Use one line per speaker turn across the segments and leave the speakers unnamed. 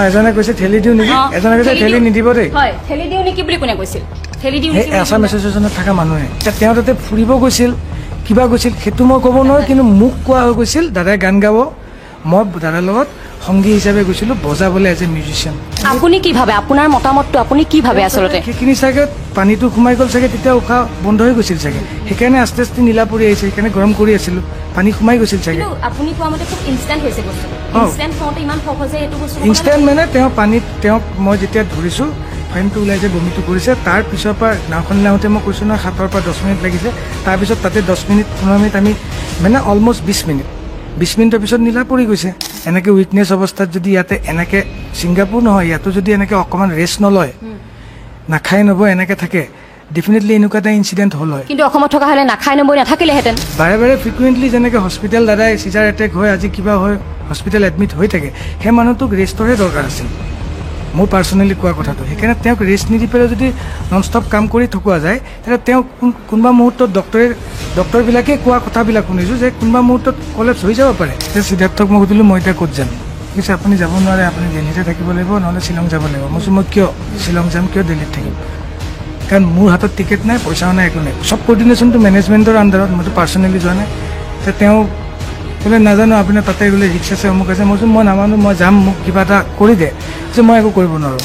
এজনে কৈছে ঠেলি দিওঁ নেকি, এজনে কৈছে ঠেলি নিদিব দেই।
ঠেলি দিওঁ নেকি বুলি কোনে কৈছিল? ঠেলি দিওঁ নেকি
আছাম এছ'চিয়েশ্যনত থকা মানুহে তেওঁ তাতে ফুৰিব গৈছিল, কিবা গৈছিল, সেইটো মই ক'ব নোৱাৰোঁ। কিন্তু মোক কোৱা হৈ গৈছিল দাদাই গান গাব, মই দাদাৰ লগত সংগী হিচাপে গৈছিলোঁ বজাবলৈ এজ এ মিউজিচিয়ান।
আপুনি কি ভাবে, আপোনাৰ মতামতটো আপুনি কি ভাবে? আচলতে
সেইখিনি চাগে পানীটো সোমাই গ'ল চাগে, তেতিয়া উশাহ বন্ধ হৈ গৈছিল চাগে, সেইকাৰণে আস্তে আস্তে নীলা পৰি আহিছে, সেইকাৰণে গৰম কৰি আছিলোঁ, পানী সোমাই গৈছিল চাগে।
আপুনি কোৱা মতে খুব ইনষ্টেণ্ট হৈছে বস্তুটো, ইনষ্টেণ্ট হওঁতে ইমান সহজে এইটো বস্তু
ইনষ্টেণ্ট মানে তেওঁ পানীত তেওঁক মই যেতিয়া ধৰিছোঁ ফাইনটো ওলাইছে, বমিটো কৰিছে, তাৰ পিছৰ পৰা নাওখন লাওঁতে মই কৈছোঁ নহয় 7 পৰা 10 মিনিট লাগিছে, তাৰপিছত তাতে 10 মিনিট 15 মিনিট আমি মানে অলমষ্ট 20 মিনিটৰ পিছত নীলা পৰি গৈছে। এনেকৈ উইকনেছ অৱস্থাত যদি ইয়াতে এনেকৈ ছিংগাপুৰ নহয় ইয়াতো যদি এনেকৈ অকণমান ৰেষ্ট নলয়, নাখাই নবৈ এনেকৈ থাকে, ডেফিনেটলি এনেকুৱা এটা ইনচিডেণ্ট হ'ল হয়।
কিন্তু অসমত থকা হ'লে নাখাই নবৈ নাথাকিলেহেঁতেন।
বাৰে বাৰে ফ্ৰিকুৱেণ্টলি যেনেকৈ হস্পিটেল দাদাই চিজাৰ এটেক হয়, আজি কিবা হয়, হস্পিটেল এডমিট হৈ থাকে, সেই মানুহটোক ৰেষ্টৰহে দৰকাৰ আছিল, মোৰ পাৰ্চনেলি কোৱা কথাটো। সেইকাৰণে তেওঁক ৰেষ্ট নিদি পেলাই যদি নন ষ্টপ কাম কৰি থকা যায়, তেতিয়া তেওঁ কোনোবা মুহূৰ্তত ডক্টৰবিলাকে কোৱা কথাবিলাক শুনিছোঁ যে কোনোবা মুহূৰ্তত কলেপছ হৈ যাব পাৰে। এতিয়া সিদ্ধাৰ্থক মই সুধিলোঁ মই এতিয়া ক'ত যাম, কৈছে আপুনি যাব নোৱাৰে, আপুনি দিল্লীতে থাকিব লাগিব, নহ'লে শ্বিলং যাব লাগিব। মই কৈছোঁ মই কিয় শ্বিলং যাম, কিয় দিল্লীত থাকিম, কাৰণ মোৰ হাতত টিকেট নাই, পইচাও নাই, একো নাই, চব কৰ্ডিনেশ্যনটো মেনেজমেণ্টৰ আণ্ডাৰত, মইতো পাৰ্চনেলি যোৱা নাই। তেওঁ বোলে নাজানো আপোনাৰ তাতে বোলে ৰিক্স আছে, অমুক আছে। মই কৈছোঁ মই নামানো, মই যাম, মোক কিবা এটা কৰি দে, যে মই একো কৰিব নোৱাৰোঁ।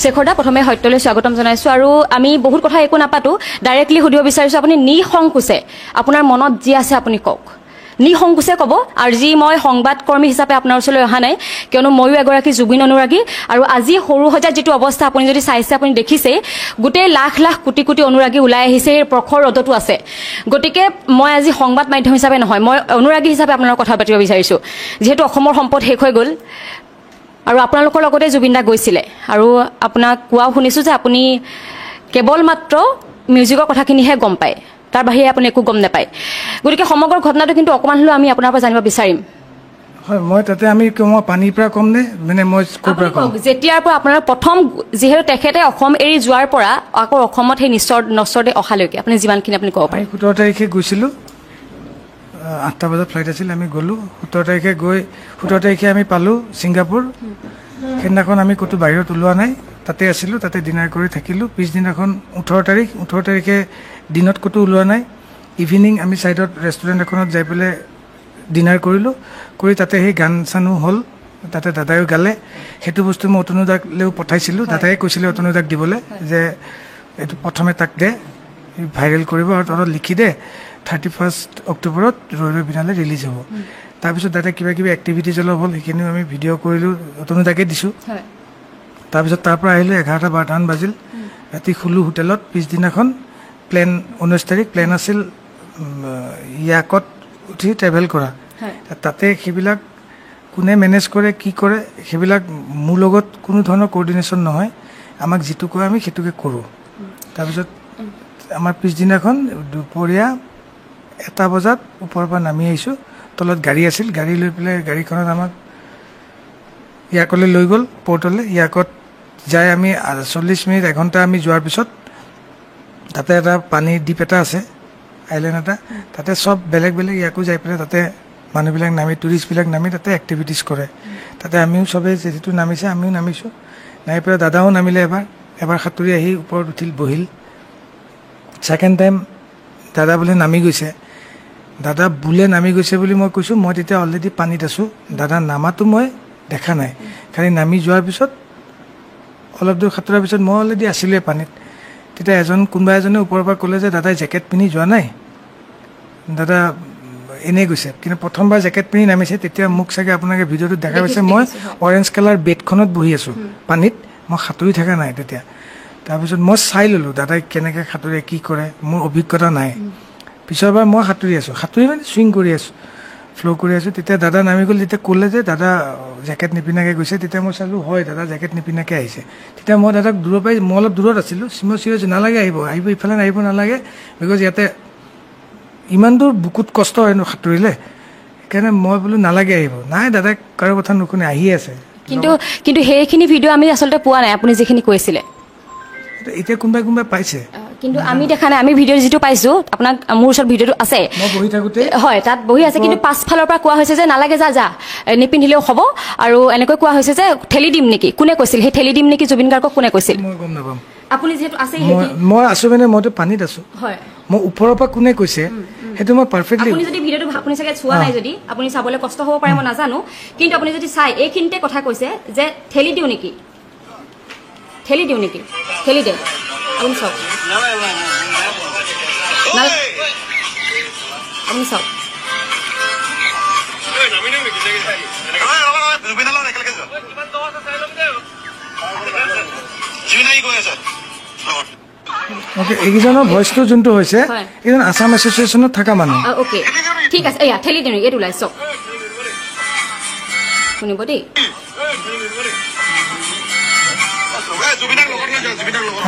শেখৰ দা, প্ৰথমে সত্যলৈ স্বাগতম জনাইছোঁ, আৰু আমি বহুত কথা একো নাপাতো, ডাইৰেক্টলি সুধিব বিচাৰিছোঁ, আপুনি নিসংকোচে আপোনাৰ মনত যি আছে আপুনি কওক, নিসংকোচে ক'ব। আৰু যি মই সংবাদকৰ্মী হিচাপে আপোনাৰ ওচৰলৈ অহা নাই, কিয়নো ময়ো এগৰাকী জুবিন অনুৰাগী, আৰু আজি সৰু সজাত যিটো অৱস্থা আপুনি যদি চাইছে, আপুনি দেখিছে গোটেই লাখ লাখ কোটি কোটি অনুৰাগী ওলাই আহিছে, এই প্ৰখৰ ৰ'দতো আছে। গতিকে মই আজি সংবাদ মাধ্যম হিচাপে নহয়, মই অনুৰাগী হিচাপে আপোনাৰ কথা পাতিব বিচাৰিছোঁ, যিহেতু অসমৰ সম্পদ শেষ হৈ গ'ল, আৰু আপোনালোকৰ লগতে জুবিন দা গৈছিলে, আৰু আপোনাক কোৱাও শুনিছোঁ যে আপুনি কেৱল মাত্ৰ মিউজিকৰ কথাখিনিহে গম পায়, তাৰ বাহিৰে আপুনি একো গম নাপায়। গতিকে সমগ্ৰ ঘটনাটো কিন্তু অকণমান হ'লেও আমি আপোনাৰ পৰা জানিব বিচাৰিম।
হয়, মই তাতে মই পানীৰ পৰা ক'ম নে, মানে মই ক'ৰ পৰা ক'ম?
যেতিয়াৰ পৰা আপোনাৰ প্ৰথম, যিহেতু তেখেতে অসম এৰি যোৱাৰ পৰা আকৌ অসমত সেই নশ্বৰতে অহালৈকে আপুনি যিমানখিনি আপুনি ক'ব পাৰে।
17 তাৰিখে গৈছিলোঁ, 8টা বজাত ফ্লাইট আছিল, আমি গ'লোঁ 17 তাৰিখে গৈ 17 তাৰিখে আমি পালোঁ ছিংগাপুৰ। সেইদিনাখন আমি ক'তো বাহিৰত ওলোৱা নাই, তাতে আছিলোঁ, তাতে ডিনাৰ কৰি থাকিলোঁ। পিছদিনাখন 18 তাৰিখে দিনত ক'তো ওলোৱা নাই, ইভিনিং আমি ছাইডত ৰেষ্টুৰেণ্ট এখনত যাই পেলাই ডিনাৰ কৰিলোঁ, কৰি তাতে সেই গান চানো হ'ল, তাতে দাদায়ো গালে। সেইটো বস্তু মই অতনুদাকলৈও পঠাইছিলোঁ, দাদাই কৈছিলে অতনুদাক দিবলৈ যে এইটো প্ৰথমে তাক দে, ভাইৰেল কৰিব, আৰু তলত লিখি দে 31 অক্টোবৰত ৰৈ ৰৈ বিনালে ৰিলিজ হ'ব। তাৰপিছত দাদাই কিবা কিবি এক্টিভিটিজ অলপ হ'ল, সেইখিনিও আমি ভিডিঅ' কৰিলোঁ, অতনুদাকে দিছোঁ। তাৰপিছত তাৰ পৰা আহিলোঁ, 11-12মান বাজিল, ৰাতি শুলোঁ হোটেলত। পিছদিনাখন প্লেন 19 তাৰিখ প্লেন আছিল ইয়াকত উঠি ট্ৰেভেল কৰা। তাতে সেইবিলাক কোনে মেনেজ কৰে, কি কৰে, সেইবিলাক মোৰ লগত কোনো ধৰণৰ কৰ্ডিনেশ্যন নহয়, আমাক যিটো কয় আমি সেইটোকে কৰোঁ। তাৰপিছত আমাৰ পিছদিনাখন দুপৰীয়া 1টা বজাত ওপৰৰ পৰা নামি আহিছোঁ, তলত গাড়ী আছিল, গাড়ী লৈ পেলাই গাড়ীখনত আমাক ইয়াকলৈ লৈ গ'ল, পৰ্টলৈ। ইয়াকত যাই আমি 40 মিনিট 1 ঘণ্টা আমি যোৱাৰ পিছত তাতে এটা পানীৰ দ্বীপ এটা আছে, আইলেণ্ড এটা, তাতে চব বেলেগ বেলেগ ইয়াকো যাই পেলাই তাতে মানুহবিলাক নামি, টুৰিষ্টবিলাক নামি তাতে এক্টিভিটিজ কৰে। তাতে আমিও চবেই যিটো নামিছে আমিও নামিছোঁ, নামি পেলাই দাদাও নামিলে, এবাৰ সাঁতুৰি আহি ওপৰত উঠিল, বহিল। ছেকেণ্ড টাইম দাদা বোলে নামি গৈছে, দাদা বোলে নামি গৈছে বুলি মই কৈছোঁ, মই তেতিয়া অলৰেডি পানীত আছোঁ, দাদা নামাটো মই দেখা নাই, খালি নামি যোৱাৰ পিছত অলপ দূৰ সাঁতোৰাৰ পিছত মই অলৰেডি আছিলোঁৱে পানীত। তেতিয়া কোনোবা এজনে ওপৰৰ পৰা ক'লে যে দাদাই জেকেট পিন্ধি যোৱা নাই, দাদা এনেই গৈছে। কিন্তু প্ৰথমবাৰ জেকেট পিন্ধি নামিছে, তেতিয়া মোক চাগে আপোনালোকে ভিডিঅ'টোত দেখা পাইছে, মই অৰেঞ্জ কালাৰ বেডখনত বহি আছোঁ পানীত, মই সাঁতুৰি থকা নাই তেতিয়া। তাৰপিছত মই চাই ল'লোঁ দাদাই কেনেকৈ সাঁতুৰে, কি কৰে, মোৰ অভিজ্ঞতা নাই। পিছৰবাৰ মই সাঁতুৰি আছোঁ, সাঁতুৰি মানে চুইং কৰি আছোঁ, ফ্ল' কৰি আছোঁ। তেতিয়া দাদা নামি গ'ল, তেতিয়া ক'লে যে দাদা জেকেট নিপিন্ধাকৈ গৈছে। তেতিয়া মই চালোঁ হয় দাদা জেকেট নিপিন্ধাকৈ আহিছে। তেতিয়া মই দাদাক দূৰৰ পৰাই, মই অলপ দূৰত আছিলোঁ, মই চিৰিয়াছ নালাগে আহিব ইফালে আহিব নালাগে, বিকজ ইয়াতে ইমান দূৰ বুকুত কষ্ট হয় ন সাঁতুৰিলে, সেইকাৰণে মই বোলো নালাগে আহিব। নাই দাদাক কাৰো কথা নুশুনে, আহি আছে। কিন্তু
সেইখিনি ভিডিঅ' আমি আচলতে পোৱা নাই, আপুনি যিখিনি কৈছিলে।
এতিয়া কোনোবাই পাইছে।
কিন্তু আমি দেখা নাই আমি ভিডিঅ' যিটো পাইছোঁ আপোনাক মোৰ ওচৰত ভিডিঅ'টো আছে
মই বহি থাকোঁতে
হয় তাত বহি আছে কিন্তু পাছফালৰ পৰা কোৱা হৈছে যে নালাগে যা নিপিন্ধিলেও হ'ব আৰু এনেকৈ কোৱা হৈছে যে ঠেলি দিম নেকি কোনে কৈছিল সেই ঠেলি দিম নেকি জুবিন গাৰ্গক কোনে কৈছিল
মই গম নাপাম
আপুনি যিহেতু আছে
মই আছোঁ মানে মইতো পানীত আছোঁ
হয়
মই ওপৰৰ পৰা কোনে কৈছে সেইটো মই পাৰফেক্টলি
আপুনি যদি ভিডিঅ'টো আপুনি চাগে চোৱা নাই যদি আপুনি চাবলৈ কষ্ট হ'ব পাৰে মই নাজানো কিন্তু আপুনি যদি চাই এইখিনিতে কথা কৈছে যে ঠেলি দিওঁ নেকি ঠেলি দে আপুনি চাওক আপুনি চাওক
অ'কে এইকেইজনৰ ভইচটো যোনটো হৈছে এইজন আছাম এছ'চিয়েশ্যনত থকা মানুহ
অ'কে ঠিক আছে এয়া ঠেলি দিওঁ এইটো ওলাই চাওক শুনিব দেই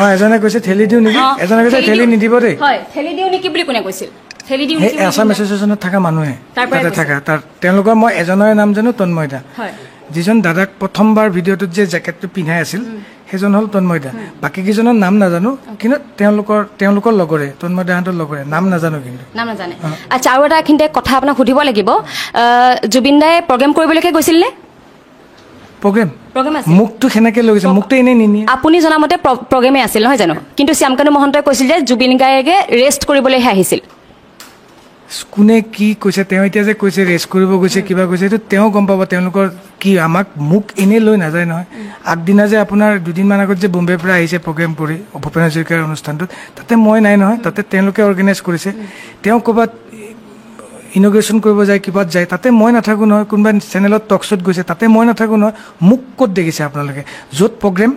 অঁ এজনে কৈছে ঠেলি দিওঁ নেকি এজনে কৈছে ঠেলি নিদিব দেই
হয় ঠেলি দিওঁ নেকি বুলি কোনে কৈছিল ঠেলি দিওঁ
সেই আছাম এছ'চিয়েশ্যনত থকা মানুহে তাতে থকা তাৰ তেওঁলোকৰ মই এজনৰে নাম জানো তন্ময় দা যিজন দাদাক প্ৰথমবাৰ ভিডিঅ'টোত যে জেকেটটো পিন্ধাই আছিল সেইজন হ'ল তন্ময় দা বাকী কেইজনৰ নাম নাজানো কিন্তু তেওঁলোকৰ লগৰে তন্ময় দাহঁতৰ লগৰে নাম নাজানো কিন্তু
নাম নাজানে আচ্ছা আৰু এটা এইখিনিতে কথা আপোনাক সুধিব লাগিব জুবিন দাই প্ৰগ্ৰেম কৰিবলৈকে গৈছিল নে
প্ৰগ্ৰেম
আছে
মোকতো সেনেকৈ লৈ গৈছে মোকতো এনেই নিনিয়ে
আপুনি জনামতে প্ৰগ্ৰেমে আছিল নহয় জানো কিন্তু শ্যামকানু মহন্তই কৈছিল যে জুবিন গাৰ্গে ৰেষ্ট কৰিবলৈহে আহিছিল
কোনে কি কৈছে তেওঁ এতিয়া যে কৈছে ৰেষ্ট কৰিব গৈছে কিবা কৈছে এইটো তেওঁ গম পাব তেওঁলোকৰ কি মোক এনেই লৈ নাযায় নহয় আগদিনা যে আপোনাৰ দুদিনমান আগত যে বম্বেৰ পৰা আহিছে প্ৰগ্ৰেম কৰি ভূপেন হাজৰিকাৰ অনুষ্ঠানটোত তাতে মই নাই নহয় তাতে তেওঁলোকে অৰ্গেনাইজ কৰিছে তেওঁ ক'ৰবাত ইনগ্ৰেশ্যন কৰিব যায় কিবাত যায় তাতে মই নাথাকোঁ নহয় কোনোবা চেনেলত টক শ্ব'ত গৈছে তাতে মই নাথাকোঁ নহয় মোক ক'ত দেখিছে আপোনালোকে য'ত প্ৰগ্ৰেম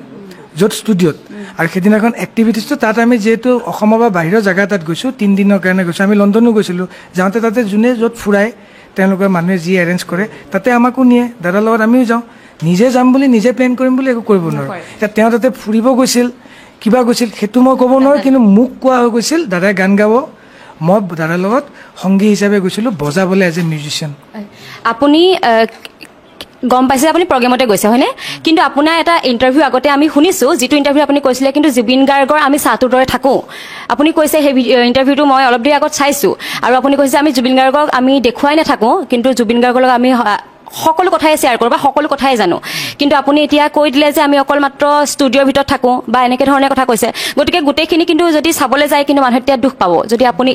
য'ত ষ্টুডিঅ'ত আৰু সেইদিনাখন এক্টিভিটিছটো তাত আমি যিহেতু অসমৰ বা বাহিৰৰ জেগা তাত গৈছোঁ 3 দিনৰ কাৰণে গৈছোঁ আমি লণ্ডনো গৈছিলোঁ যাওঁতে তাতে যোনে য'ত ফুৰাই তেওঁলোকৰ মানুহে যি এৰেঞ্জ কৰে তাতে আমাকো নিয়ে দাদাৰ লগত আমিও যাওঁ নিজে যাম বুলি নিজে প্লেন কৰিম বুলি একো কৰিব নোৱাৰোঁ এতিয়া তেওঁ তাতে ফুৰিব গৈছিল কিবা গৈছিল সেইটো মই ক'ব নোৱাৰোঁ কিন্তু মোক কোৱা হৈ গৈছিল দাদাই গান গাব মই দাদাৰ লগত সংগী হিচাপে গৈছিলোঁ বজাবলৈ এজ এ মিউজিচিয়ান
আপুনি গম পাইছে আপুনি প্ৰগ্ৰেমতে গৈছে হয়নে কিন্তু আপোনাৰ এটা ইণ্টাৰভিউ আগতে আমি শুনিছোঁ যিটো ইণ্টাৰভিউ আপুনি কৈছিলে কিন্তু জুবিন গাৰ্গৰ আমি চাহটোৰ দৰে থাকোঁ আপুনি কৈছে সেই ইণ্টাৰভিউটো মই অলপ দেৰি আগত চাইছোঁ আৰু আপুনি কৈছে আমি জুবিন গাৰ্গক আমি দেখুৱাই নাথাকোঁ কিন্তু জুবিন গাৰ্গৰ লগত আমি সকলো কথাই শ্বেয়াৰ কৰোঁ বা সকলো কথাই জানো কিন্তু আপুনি এতিয়া কৈ দিলে যে আমি অকল মাত্ৰ ষ্টুডিঅ'ৰ ভিতৰত থাকোঁ বা এনেকৈ ধৰণে কথা কৈছে গতিকে গোটেইখিনি কিন্তু যদি চাবলৈ যায় কিন্তু মানুহে এতিয়া দুখ পাব যদি আপুনি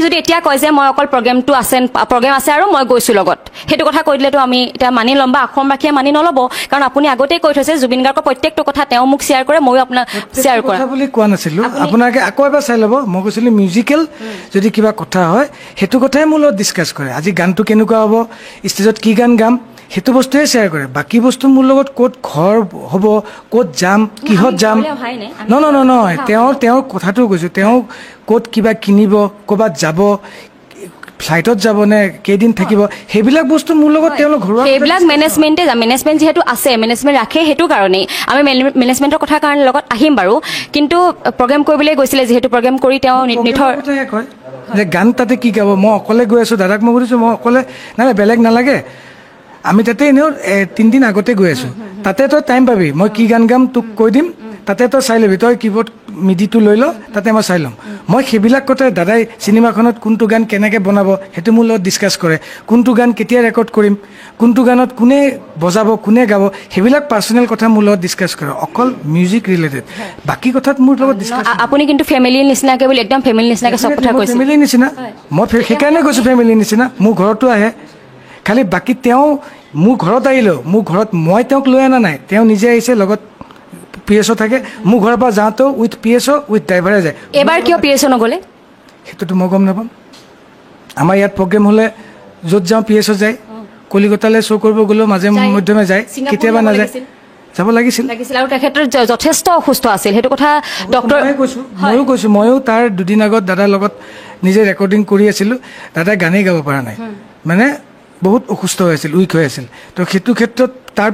যদি এতিয়া কয় যে মই অকল প্ৰগ্ৰেম আছে আৰু মই গৈছোঁ লগত সেইটো কথা কৈ দিলেতো আমি এতিয়া মানি ল'ম বা অসমবাসীয়ে মানি নল'ব কাৰণ আপুনি আগতেই কৈ থৈছে জুবিন গাৰ্গৰ প্ৰত্যেকটো কথা তেওঁ মোক শ্বেয়াৰ কৰে ময়ো আপোনাক শ্বেয়াৰ কৰা
বুলি কোৱা নাছিলোঁ আপোনালোকে আকৌ এবাৰ চাই ল'ব মই কৈছিলোঁ মিউজিকেল যদি কিবা কথা হয় সেইটো কথাই মোৰ লগত ডিছকাছ কৰে আজি গানটো কেনেকুৱা হ'ব ষ্টেজত কি গান গাম সেইটো বস্তুৱে শ্বেয়াৰ কৰে বাকী বস্তু মোৰ লগত ক'ত ঘৰ হ'ব ক'ত যাম কিহত যাম নহয় তেওঁৰ কথাটো কৈছোঁ তেওঁ ক'ত কিবা কিনিব ক'ৰবাত যাব ফ্লাইটত যাব নে কেইদিন থাকিব সেইবিলাক বস্তু মোৰ লগত তেওঁলোক ঘৰুৱা
সেইবিলাক মেনেজমেণ্ট যিহেতু আছে মেনেজমেণ্ট ৰাখে সেইটো কাৰণেই আমি মেনেজমেণ্টৰ কথা কাৰণে লগত আহিম বাৰু কিন্তু প্ৰগ্ৰেম কৰিবলৈ গৈছিলে যিহেতু প্ৰগ্ৰেম কৰি তেওঁ নিথৰ
কয় যে গান তাতে কি গাব মই অকলে গৈ আছোঁ দাদাক মই সুধিছোঁ মই অকলে নাই বেলেগ নালাগে আমি তাতে এনেও 3 দিন আগতে গৈ আছোঁ তাতে তই টাইম পাবি মই কি গান গাম তোক কৈ দিম তাতে তই চাই ল'বি তই কিবৰ্ড মিডিটো লৈ ল তাতে মই চাই ল'ম মই সেইবিলাক কথাই দাদাই চিনেমাখনত কোনটো গান কেনেকৈ বনাব সেইটো মোৰ লগত ডিছকাছ কৰে কোনটো গান কেতিয়া ৰেকৰ্ড কৰিম কোনটো গানত কোনে বজাব কোনে গাব সেইবিলাক পাৰ্চনেল কথা মোৰ লগত ডিছকাছ কৰে অকল মিউজিক ৰিলেটেড বাকী কথাত মোৰ লগত ডিছকাছ
আপুনি কিন্তু ফেমিলিৰ নিচিনাকৈ বুলি একদম ফেমিলিৰ নিচিনাকৈ চব কথা কৈছে
ফেমিলিৰ নিচিনা মই সেইকাৰণে কৈছোঁ ফেমিলিৰ নিচিনা মোৰ ঘৰতো আহে খালি বাকী তেওঁ মোৰ ঘৰত আহিলেও মোৰ ঘৰত মই তেওঁক লৈ অনা নাই তেওঁ নিজে আহিছে লগত PSO থাকে মোৰ ঘৰৰ পৰা যাওঁতেও উইথ PSO উইথ ড্ৰাইভাৰে যায়
এবাৰ কিয় PSO নগ'লে
সেইটোতো মই গম নাপাম আমাৰ ইয়াত প্ৰগ্ৰেম হ'লে য'ত যাওঁ PSO যায় কলিকতালৈ শ্ব' কৰিব গ'লেও মাজে মধ্যমে যায় কেতিয়াবা নাযায় যাব লাগিছিল
আৰু তেখেতৰ যথেষ্ট অসুস্থ আছিল সেইটো কথা ডক্টৰ
ময়ো কৈছোঁ ময়ো তাৰ দুদিন আগত দাদাৰ লগত নিজে ৰেকৰ্ডিং কৰি আছিলোঁ দাদাই গানেই গাব পৰা নাই মানে বহুত অসুস্থ হৈ আছিল উইক হৈ আছিল তো সেইটো ক্ষেত্ৰত তাৰ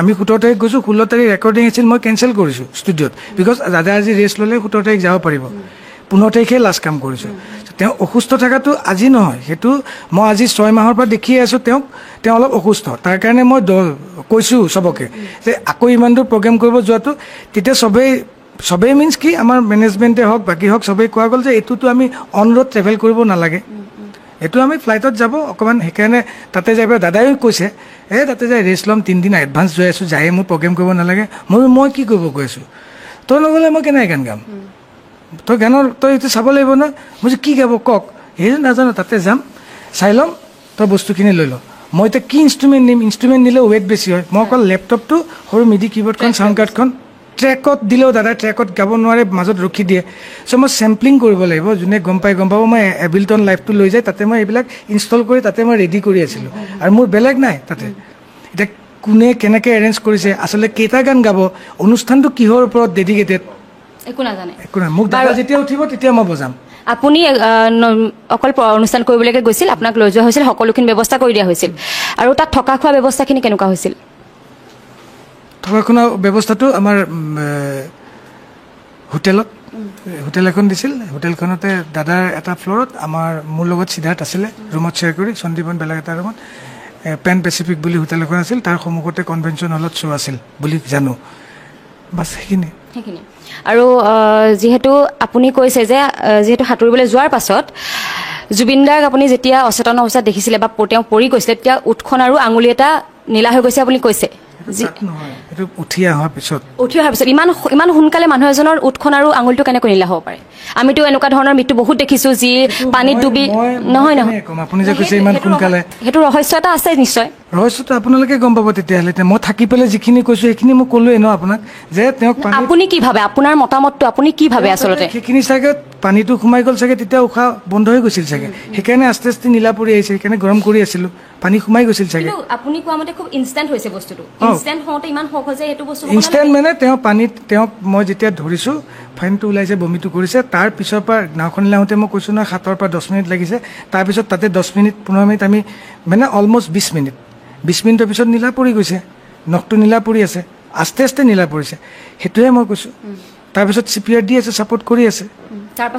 আমি 17 তাৰিখ গৈছোঁ 16 তাৰিখ ৰেকৰ্ডিং আছিল মই কেঞ্চেল কৰিছোঁ ষ্টুডিঅ'ত বিকজ দাদা আজি ৰেষ্ট ল'লে 17 তাৰিখ যাব পাৰিব 15 তাৰিখে লাষ্ট কাম কৰিছোঁ তেওঁ অসুস্থ থকাটো আজি নহয় সেইটো মই আজি 6 মাহৰ পৰা দেখিয়ে আছোঁ তেওঁ অলপ অসুস্থ তাৰ কাৰণে মই কৈছোঁ চবকে যে আকৌ ইমান দূৰ প্ৰগ্ৰেম কৰিব যোৱাটো তেতিয়া চবেই চবেই মিনছ কি আমাৰ মেনেজমেণ্টে হওক বাকী হওক চবেই কোৱা গ'ল যে এইটোতো আমি অন ৰোড ট্ৰেভেল কৰিব নালাগে, এইটো আমি ফ্লাইটত যাব অকণমান। সেইকাৰণে তাতে যাই পেলাই দাদাইও কৈছে তাতে যাই ৰেষ্ট ল'ম, 3 দিন এডভান্স লৈ আছোঁ, যায়ে মোৰ প্ৰগ্ৰেম কৰিব নালাগে। মই কি কৰিব গৈ আছোঁ, তই নগ'লে মই কেনেকৈ গান গাম, তই এইটো চাব লাগিব ন। মই কি গাব কওক, সেই নাজানো, তাতে যাম চাই ল'ম, তই বস্তুখিনি লৈ ল। মই এতিয়া কি ইনষ্ট্ৰুমেণ্ট নিম, ইনষ্ট্ৰুমেণ্ট নিলে ৱেইট বেছি হয়। মই অকল লেপটপটো সৰু মিডি কীবৰ্ডখন চাউণ্ড কাৰ্ডখন ট্ৰেকত দিলেও দাদা ট্ৰেকত গাব নোৱাৰে, মাজত ৰখি দিয়ে। চ' মই চেম্পলিং কৰিব লাগিব, যোনে গম পাব। মই এবিলটন লাইভটো লৈ যায়, তাতে মই এইবিলাক ইনষ্টল কৰি তাতে মই ৰেডি কৰি আছিলোঁ, আৰু মোৰ বেলেগ নাই তাতে। এতিয়া কোনে কেনেকৈ এৰেঞ্জ কৰিছে, আচলতে কেইটা গান গাব, অনুষ্ঠানটো কিহৰ ওপৰত ডেডিকেটেড,
একো নাজানে।
একো নাই। মোক দাদা যেতিয়া উঠিব তেতিয়া মই বজাম।
আপুনি অকল অনুষ্ঠান কৰিবলৈকে গৈছিল, আপোনাক লৈ যোৱা হৈছিল, সকলোখিনি ব্যৱস্থা কৰি দিয়া হৈছিল, আৰু তাত থকা খোৱা ব্যৱস্থাখিনি কেনেকুৱা হৈছিল?
থকা খোৱা ব্যৱস্থাটো আমাৰ হোটেল এখন দিছিল। হোটেলখনতে দাদাৰ এটা ফ্ল'ৰত মোৰ লগত সিদ্ধাৰ্থ আছিলে, ৰুমত শ্বেয়াৰ কৰি, সন্দীপন বেলেগ এটা ৰুমত। পেন পেচিফিক বুলি হোটেল এখন আছিল, তাৰ সন্মুখতে কনভেনশ্যন হলত শ্ব' আছিল বুলি জানো। বাছ সেইখিনি।
আৰু যিহেতু আপুনি কৈছে যে যিহেতু সাঁতুৰিবলৈ যোৱাৰ পাছত জুবিন দাক আপুনি যেতিয়া অচেতন অৱস্থাত দেখিছিলে বা তেওঁ পৰি গৈছিলে, তেতিয়া ওঠখন আৰু আঙুলি এটা নীলা হৈ গৈছে আপুনি কৈছে।
উঠি অহাৰ পিছত
ইমান সোনকালে মানুহ এজনৰ ওঠখন আৰু আঙুলিটো কেনেকৈ নীলা হ'ব পাৰে? আমিতো এনেকুৱা ধৰণৰ মৃত্যু বহুত দেখিছো, যি পানীত ডুবি। নহয়
আপুনি যে কৈছে ইমান সোনকালে,
সেইটো ৰহস্য এটা আছে নিশ্চয়।
ৰহস্যটো আপোনালোকে গম পাব তেতিয়াহ'লে। মই থাকি পেলাই যিখিনি কৈছোঁ সেইখিনি মই ক'লোৱে ন আপোনাক, যে তেওঁক
আপুনি কি ভাবে, আপোনাৰ মতামতটো আপুনি কি ভাবে? আচলতে
সেইখিনি চাগে পানীটো সোমাই গ'ল চাগে, তেতিয়া উশাহ বন্ধ হৈ গৈছিল চাগে, সেইকাৰণে আস্তে আস্তে নীলা পৰি আহিছে, সেইকাৰণে গৰম কৰি আছিলোঁ, পানী সোমাই গৈছিল চাগে।
আপুনি কোৱা মতে খুব ইনষ্টেণ্ট হৈছে বস্তুটো, ইনষ্টেণ্ট হওঁতে ইমান সহজ যে সেইটো বস্তু
ইনষ্টেণ্ট মানে তেওঁক মই যেতিয়া ধৰিছোঁ, ফাইনটো ওলাইছে, বমিটো কৰিছে, তাৰ পিছৰ পৰা নাওখন লাওঁতে মই কৈছোঁ নহয় 7 পৰা 10 মিনিট লাগিছে, তাৰপিছত তাতে 10 মিনিট 15 মিনিট আমি মানে অলমষ্ট 20 মিনিটৰ পিছত নীলা পৰি গৈছে, নখটো নীলা পৰি আছে, আস্তে আস্তে নীলা পৰিছে, সেইটোহে মই কৈছোঁ। তাৰপিছত CPR দি আছে, ছাপৰ্ট কৰি আছে।
তাৰ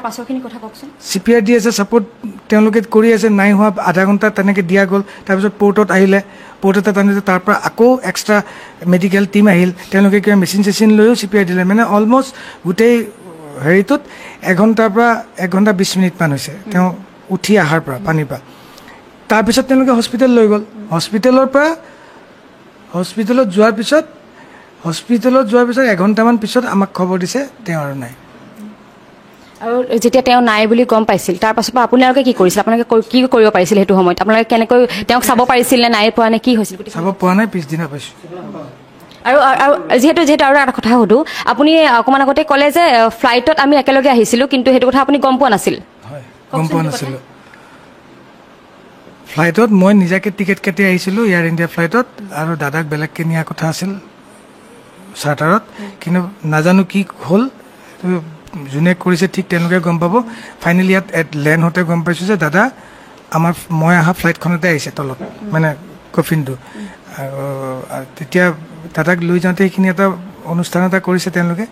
পাছৰখিনি কথা কওকচোন।
CPR দি আছে, ছাপৰ্ট তেওঁলোকে কৰি আছে, নাই হোৱা আধা ঘণ্টা তেনেকৈ দিয়া গ'ল। তাৰপিছত পৰ্টত আহিলে, পৰ্টতে টানিলে, তাৰ পৰা আকৌ এক্সট্ৰা মেডিকেল টীম আহিল, তেওঁলোকে কিবা মেচিন চেচিন লৈও CPR দিলে। মানে অলমষ্ট গোটেই হেৰিটোত 1 ঘণ্টাৰ পৰা 1 ঘণ্টা 20 মিনিটমান হৈছে তেওঁ উঠি অহাৰ পৰা, পানীৰ পৰা। তাৰপিছত তেওঁলোকে হস্পিটেল লৈ গ'ল। হস্পিটেলত যোৱাৰ পিছত 1 ঘণ্টামান পিছত আমাক খবৰ দিছে তেওঁ আৰু নাই।
আৰু যেতিয়া তেওঁ নাই বুলি গম পাইছিল, তাৰ পাছৰ পৰা আপোনালোকে কি কৰিছিল? আপোনালোকে কি কৰিব পাৰিছিল সেইটো সময়ত? আপোনালোকে কেনেকৈ তেওঁক চাব পাৰিছিল নে নাই পোৱা নে কি হৈছিল?
চাব পোৱা নাই, পিছদিনা পাইছোঁ।
আৰু যিহেতু আৰু এটা কথা সুধো, আপুনি অকণমান আগতে ক'লে যে ফ্লাইটত আমি একেলগে আহিছিলোঁ, কিন্তু সেইটো কথা আপুনি গম পোৱা নাছিল?
হয়, গম পোৱা নাছিলোঁ। ফ্লাইটত মই নিজাকৈ টিকেট কাটি আহিছিলোঁ, এয়াৰ ইণ্ডিয়া ফ্লাইটত, আৰু দাদাক বেলেগকৈ নিয়াৰ কথা আছিল চাৰ্টাৰত, কিন্তু নাজানো কি হ'ল, যোনে কৰিছে ঠিক তেওঁলোকে গম পাব। ফাইনেলি ইয়াত লেণ্ড হওঁতে গম পাইছোঁ যে দাদা মই অহা ফ্লাইটখনতে আহিছে তলত, মানে কফিনটো। আৰু তেতিয়া দাদাক লৈ যাওঁতে সেইখিনি এটা অনুষ্ঠান এটা কৰিছে তেওঁলোকে,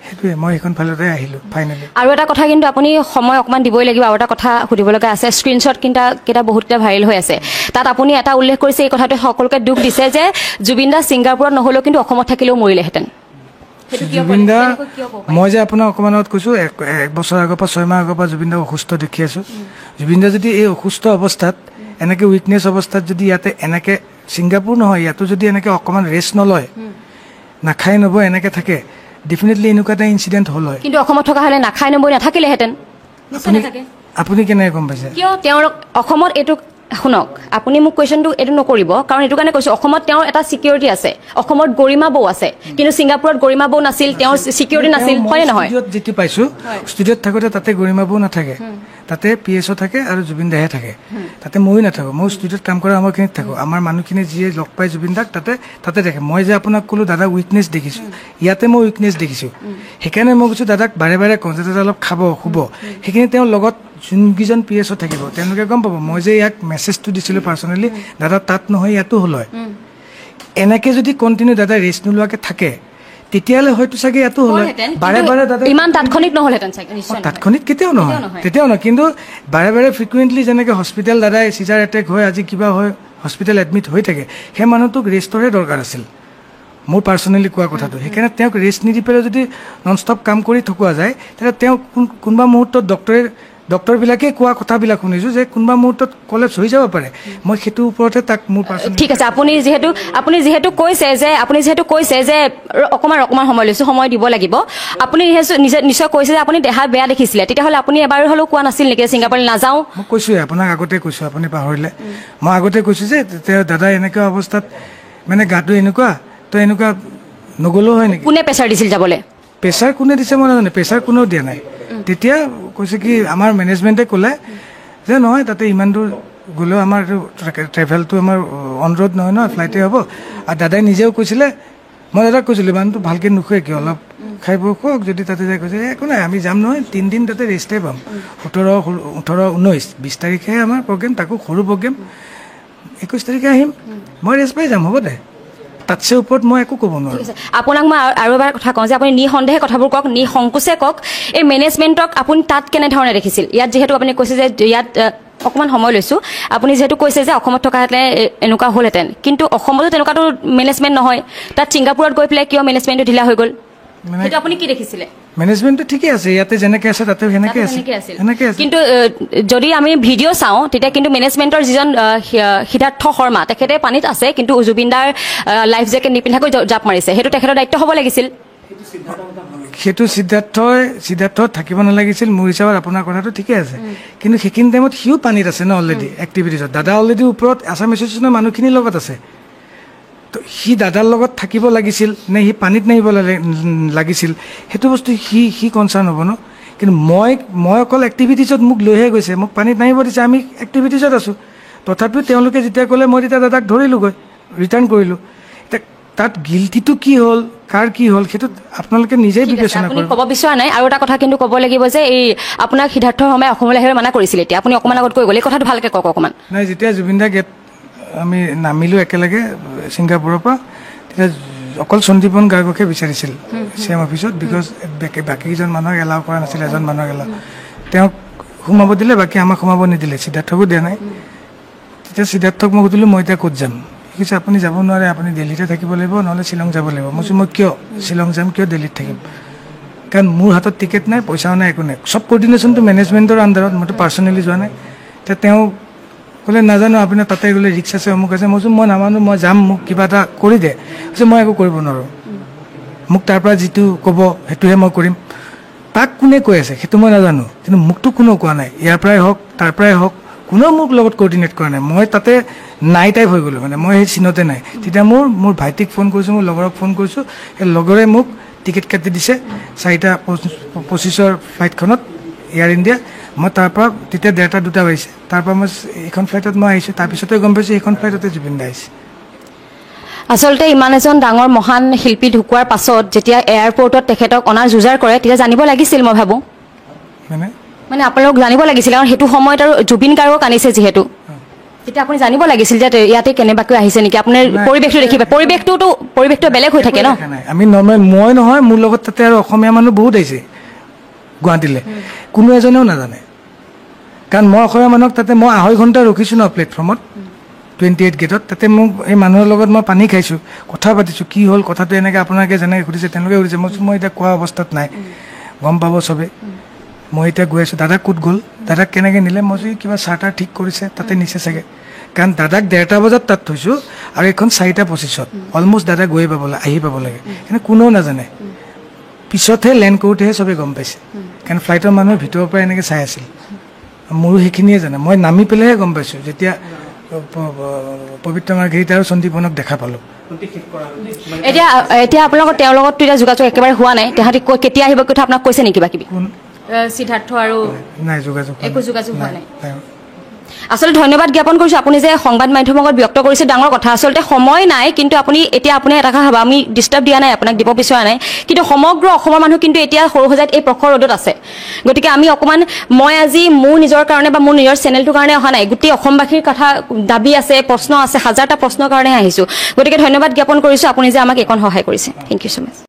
সেইটোৱে। মই সেইখন ফালতে আহিলোঁ ফাইনেলি।
আৰু এটা কথা কিন্তু আপুনি সময় অকণমান দিবই লাগিব, আৰু এটা কথা সুধিব লগা আছে। স্ক্ৰীনশ্বট কেইটা বহুতকেইটা ভাইৰেল হৈ আছে, তাত আপুনি এটা উল্লেখ কৰিছে, এই কথাটোৱে সকলোকে দুখ দিছে যে জুবিন দা ছিংগাপুৰত নহ'লেও কিন্তু অসমত থাকিলেও মৰিলেহেঁতেন।
জুবিন দা, মই যে আপোনাক অকণমান আগত কৈছোঁ 1 বছৰ আগৰ পৰা 6 মাহ আগৰ পৰা জুবিন দাক অসুস্থ দেখি আছোঁ। জুবিন দা যদি এই অসুস্থ অৱস্থাত, এনেকৈ উইকনেছ অৱস্থাত যদি ইয়াতে এনেকৈ, ছিংগাপুৰ নহয় ইয়াতো যদি এনেকৈ অকণমান ৰেষ্ট নলয়, নাখাই নবৈ এনেকৈ থাকে, ডেফিনেটলি এনেকুৱা এটা ইনচিডেণ্ট হ'ল হয়।
কিন্তু অসমত থকা হ'লে নাখাই নবৈ নাথাকিলেহেঁতেন।
আপুনি কেনেকৈ গম পাইছে?
কিয় তেওঁৰ অসমত এইটো, শুনক আপুনি মোক কুৱেশ্যনটো এইটো নকৰিব, কাৰণ এইটো কাৰণে কৈছোঁ অসমত তেওঁৰ এটা ছিকিউৰিটি আছে, অসমত গৰিমা বৌ আছে, কিন্তু ছিংগাপুৰত গৰিমা বৌ নাছিল, তেওঁৰ ছিকিউৰিটি নাছিল, হয়নে নহয়?
ষ্টুডিঅ'ত যিটো পাইছোঁ, ষ্টুডিঅ'ত থাকোঁতে তাতে গৰিমা বৌ নাথাকে, তাতে PSO থাকে আৰু জুবিন দাহে থাকে। তাতে ময়ো নাথাকোঁ, মই ষ্টুডিঅ'ত কাম কৰা সময়খিনিত থাকোঁ। আমাৰ মানুহখিনি যিয়ে লগ পাই জুবিন দাক তাতে থাকে। মই যে আপোনাক ক'লোঁ দাদা উইকনেছ দেখিছোঁ, ইয়াতে মই উইকনেছ দেখিছোঁ, সেইকাৰণে মই কৈছোঁ দাদাক বাৰে বাৰে কওঁ যে দাদা অলপ খাব শুব। সেইখিনি তেওঁৰ লগত যোনকেইজন PSO থাকিব তেওঁলোকে গম পাব। মই যে ইয়াক মেছেজটো দিছিলোঁ পাৰ্চনেলি, দাদা তাত নহয় ইয়াতো হ'ল হয়। এনেকৈ যদি কণ্টিনিউ দাদা ৰেষ্ট নোলোৱাকৈ থাকে, তেতিয়াহ'লে হয়তো চাগে ইয়াতো হ'ল হয়। বাৰে বাৰে দাদা
ইমান তাৎক্ষণিক নহ'লহেঁতেন চাগে, নিশ্চয়
তাৎক্ষণিক কেতিয়াও নহয়, কিন্তু বাৰে বাৰে ফ্ৰিকুৱেণ্টলি যেনেকৈ হস্পিটেল দাদাই চিজাৰ এটেক হয়, আজি কিবা হয়, হস্পিটেল এডমিট হৈ থাকে, সেই মানুহটোক ৰেষ্টৰে দৰকাৰ আছিল। মোৰ পাৰ্চনেলি কোৱা কথাটো সেইকাৰণে তেওঁক ৰেষ্ট নিদি পেলাই যদি নন ষ্টপ কাম কৰি থকা যায় তেতিয়া তেওঁ কোনোবা মুহূৰ্তত ডক্টৰবিলাকে কোৱা কথাবিলাক শুনিছোঁ যে কোনোবা মুহূৰ্তত কলেপছ হৈ যাব পাৰে মই সেইটোৰ ওপৰতে তাক মোৰ পাৰ্চনেলি
ঠিক আছে আপুনি যিহেতু কৈছে যে অকণমান সময় লৈছোঁ সময় দিব লাগিব আপুনি নিশ্চয় কৈছে যে আপুনি দেহা বেয়া দেখিছিলে তেতিয়াহ'লে আপুনি এবাৰ হ'লেও কোৱা নাছিল নেকি ছিংগাপুৰলৈ নাযাওঁ
মই কৈছোঁৱে আপোনাক আগতে কৈছোঁ আপুনি পাহৰিলে মই আগতে কৈছোঁ যে তেওঁ দাদা এনেকুৱা অৱস্থাত মানে গাটো এনেকুৱা তো এনেকুৱা নগ'লেও হয় নেকি
কোনে প্ৰেছাৰ দিছিল যাবলৈ
প্ৰেছাৰ কোনে দিছে মই নাজানো প্ৰেছাৰ কোনেও দিয়া নাই তেতিয়া কৈছে কি আমাৰ মেনেজমেণ্টে ক'লে যে নহয় তাতে ইমান দূৰ গ'লেও আমাৰ ট্ৰেভেলটো আমাৰ অন ৰোড নহয় ন ফ্লাইটে হ'ব আৰু দাদাই নিজেও কৈছিলে মই দাদাক কৈছিলোঁ ইমানটো ভালকৈ নুখুৱে কিয় অলপ খাই বৈ খুৱাওক যদি তাতে যাই কৈছে একো নাই আমি যাম নহয় 3 দিন তাতে ৰেষ্টে পাম 17, 18, 19, 20 তাৰিখে আমাৰ প্ৰগ্ৰেম তাকো সৰু প্ৰগ্ৰেম 21 তাৰিখে আহিম মই ৰেষ্ট পাই যাম হ'ব দে তাতছে ওপৰত মই একো ক'ব নোৱাৰোঁ
আপোনাক মই আৰু এবাৰ কথা কওঁ যে আপুনি নিসন্দেহে কথাবোৰ কওক নিসংকোচে কওক এই মেনেজমেণ্টক আপুনি তাত কেনেধৰণে দেখিছিল ইয়াত যিহেতু আপুনি কৈছে যে ইয়াত অকণমান সময় লৈছোঁ আপুনি যিহেতু কৈছে যে অসমত থকাহেঁতেন এনেকুৱা হ'লহেঁতেন কিন্তু অসমতো তেনেকুৱাতো মেনেজমেণ্ট নহয় তাত ছিংগাপুৰত গৈ পেলাই কিয় মেনেজমেণ্টটো ঢিলা হৈ গ'ল সেইটো আপুনি কি দেখিছিলে
মেনেজমেণ্টটো ঠিকে আছে ইয়াতে যেনেকৈ আছে তাতে সেনেকৈ আছে
কিন্তু যদি আমি ভিডিঅ' চাওঁ তেতিয়া কিন্তু মেনেজমেণ্টৰ যিজন সিদ্ধাৰ্থ শৰ্মা তেখেতে পানীত আছে কিন্তু জুবিনদাৰ লাইফ জেকেট নিপিন্ধাকৈ জাপ মাৰিছে সেইটো তেখেতৰ দায়িত্ব হ'ব লাগিছিল
সেইটো সিদ্ধাৰ্থ থাকিব নালাগিছিল মোৰ হিচাপত আপোনাৰ কথাটো ঠিকে আছে কিন্তু সেইখিনি টাইমত সিও পানীত আছে ন অলৰেডি এক্টিভিটিছত দাদা অলৰেডি ওপৰত আছাম এছ'চিয়েশ্যনৰ মানুহখিনিৰ লগত আছে তো সি দাদাৰ লগত থাকিব লাগিছিল নে সি পানীত নাহিব লাগিছিল সেইটো বস্তু সি কনচাৰ্ণ হ'ব ন কিন্তু মই অকল এক্টিভিটিছত মোক লৈহে গৈছে মোক পানীত নাহিব দিছে আমি এক্টিভিটিছত আছোঁ তথাপিও তেওঁলোকে যেতিয়া ক'লে মই তেতিয়া দাদাক ধৰিলোঁগৈ ৰিটাৰ্ণ কৰিলোঁ এতিয়া তাত গিল্টিটো কি হ'ল কাৰ কি হ'ল সেইটো আপোনালোকে নিজেই বিবেচনা কৰিব
ক'ব বিচৰা নাই আৰু এটা কথা কিন্তু ক'ব লাগিব যে এই আপোনাক সিদ্ধাৰ্থ শৰ্মাই অসমলৈ আহিবলৈ মানা কৰিছিলে এতিয়া আপুনি অকণমান আগত কৈ গ'লে এই কথাটো ভালকৈ কওক অকণমান
নাই যেতিয়া জুবিনদা গেট আমি নামিলোঁ একেলগে ছিংগাপুৰৰ পৰা তেতিয়া অকল সন্দীপন গাৰ্গকে বিচাৰিছিল চেম অফিচত বিকজ বাকীকেইজন মানুহক এলাউ কৰা নাছিল এজন মানুহক এলাউ তেওঁক সোমাব দিলে বাকী আমাক সোমাব নিদিলে সিদ্ধাৰ্থকো দিয়া নাই তেতিয়া সিদ্ধাৰ্থক মই সুধিলোঁ মই এতিয়া ক'ত যাম সি কৈছে আপুনি যাব নোৱাৰে আপুনি দিল্লীতে থাকিব লাগিব নহ'লে শ্বিলং যাব লাগিব মই কৈছোঁ মই কিয় শ্বিলং যাম কিয় দিল্লীত থাকিম কাৰণ মোৰ হাতত টিকেট নাই পইচাও নাই একো নাই চব কৰ্ডিনেশ্যনটো মেনেজমেণ্টৰ আণ্ডাৰত মইতো পাৰ্চনেলি যোৱা নাই এতিয়া তেওঁ ক'লে নাজানো আপোনাৰ তাতে গ'লে ৰিক্স আছে অমুক আছে মই কৈছোঁ মই নামানো মই যাম মোক কিবা এটা কৰি দে কৈছে মই একো কৰিব নোৱাৰোঁ মোক তাৰ পৰা যিটো ক'ব সেইটোহে মই কৰিম তাক কোনে কৈ আছে সেইটো মই নাজানো কিন্তু মোকতো কোনেও কোৱা নাই ইয়াৰ পৰাই হওক তাৰ পৰাই হওক কোনেও মোক লগত কৰ্ডিনেট কৰা নাই মই তাতে নাই টাইপ হৈ গ'লোঁ মানে মই সেই চিনতে নাই তেতিয়া মোৰ ভাইটিক ফোন কৰিছোঁ মোৰ লগৰক ফোন কৰিছোঁ সেই লগৰে মোক টিকেট কাটি দিছে 4:25 ফ্লাইটখনত এয়াৰ ইণ্ডিয়া মই তাৰ পৰা তেতিয়া 1:30, 2টা বাজিছে তাৰ পৰা মই এইখন ফ্লাইটত মই আহিছোঁ তাৰপিছতে গম পাইছোঁ এইখন ফ্লাইটতে জুবিনদা আহিছে
আচলতে ইমান এজন ডাঙৰ মহান শিল্পী ঢুকোৱাৰ পাছত যেতিয়া এয়াৰপৰ্টত তেখেতক অনাৰ যুঁজাৰ কৰে তেতিয়া জানিব লাগিছিল মই ভাবোঁ মানে আপোনালোক জানিব লাগিছিল কাৰণ সেইটো সময়ত আৰু জুবিন গাৰ্গক আনিছে যিহেতু তেতিয়া আপুনি জানিব লাগিছিল যে ইয়াতে কেনেবাকৈ আহিছে নেকি আপোনাৰ পৰিৱেশটো দেখিব পৰিৱেশটো বেলেগ হৈ থাকে ন
আমি নৰ্মেল মই নহয় মোৰ লগত তাতে আৰু অসমীয়া মানুহ বহুত আহিছে গুৱাহাটীলৈ কোনো এজনেও নাজানে কাৰণ মই অসমীয়া মানুহক তাতে মই 2.5 ঘণ্টা ৰখিছোঁ ন প্লেটফৰ্মত 28 গেটত তাতে মোক এই মানুহৰ লগত মই পানী খাইছোঁ কথা পাতিছোঁ কি হ'ল কথাটো এনেকৈ আপোনালোকে যেনেকৈ সুধিছে তেওঁলোকে সুধিছে মই এতিয়া কোৱা অৱস্থাত নাই গম পাব চবে মই এতিয়া গৈ আছোঁ দাদা ক'ত গ'ল দাদাক কেনেকৈ নিলে মই যদি কিবা চাৰ্টাৰ ঠিক কৰিছে তাতে নিছে চাগে কাৰণ দাদাক 1:30 বজাত তাত থৈছোঁ আৰু এইখন 4:25 অলমষ্ট দাদা গৈ আহি পাব লাগে কিন্তু কোনেও নাজানে পিছতহে লেণ্ড কৰোঁতেহে চবেই গম পাইছে কাৰণ ফ্লাইটৰ মানুহে ভিতৰৰ পৰা এনেকৈ চাই আছিল মোৰো সেইখিনিয়ে জানে মই নামি পেলাইহে গম পাইছোঁ যেতিয়া পবিত্ৰ মাৰ্ঘেৰিটা আৰু সন্দীপনক দেখা পালোঁ
এতিয়া আপোনালোকৰ তেওঁৰ লগততো এতিয়া যোগাযোগ একেবাৰে হোৱা নাই তাহাঁতি কেতিয়া আহিব কথা আপোনাক কৈছে নেকি কিবা কিবি সিদ্ধাৰ্থ আৰু
নাই যোগাযোগ
একো যোগাযোগ হোৱা নাই আচলতে ধন্যবাদ জ্ঞাপন কৰিছোঁ আপুনি যে সংবাদ মাধ্যমৰ আগত ব্যক্ত কৰিছে ডাঙৰ কথা আচলতে সময় নাই কিন্তু আপুনি এটা কথা ভাবা আমি ডিষ্টাৰ্ব দিয়া নাই আপোনাক দিব বিচৰা নাই কিন্তু সমগ্ৰ অসমৰ মানুহ কিন্তু এতিয়া সৰুসজাইত এই প্ৰখৰ ৰ'দত আছে গতিকে আমি অকণমান মই আজি মোৰ নিজৰ কাৰণে বা মোৰ নিজৰ চেনেলটোৰ কাৰণে অহা নাই গোটেই অসমবাসীৰ কথা দাবী আছে প্ৰশ্ন আছে হাজাৰটা প্ৰশ্নৰ কাৰণে আহিছোঁ গতিকে ধন্যবাদ জ্ঞাপন কৰিছোঁ আপুনি যে আমাক এইকণ সহায় কৰিছে থেংক ইউ ছ' মাছ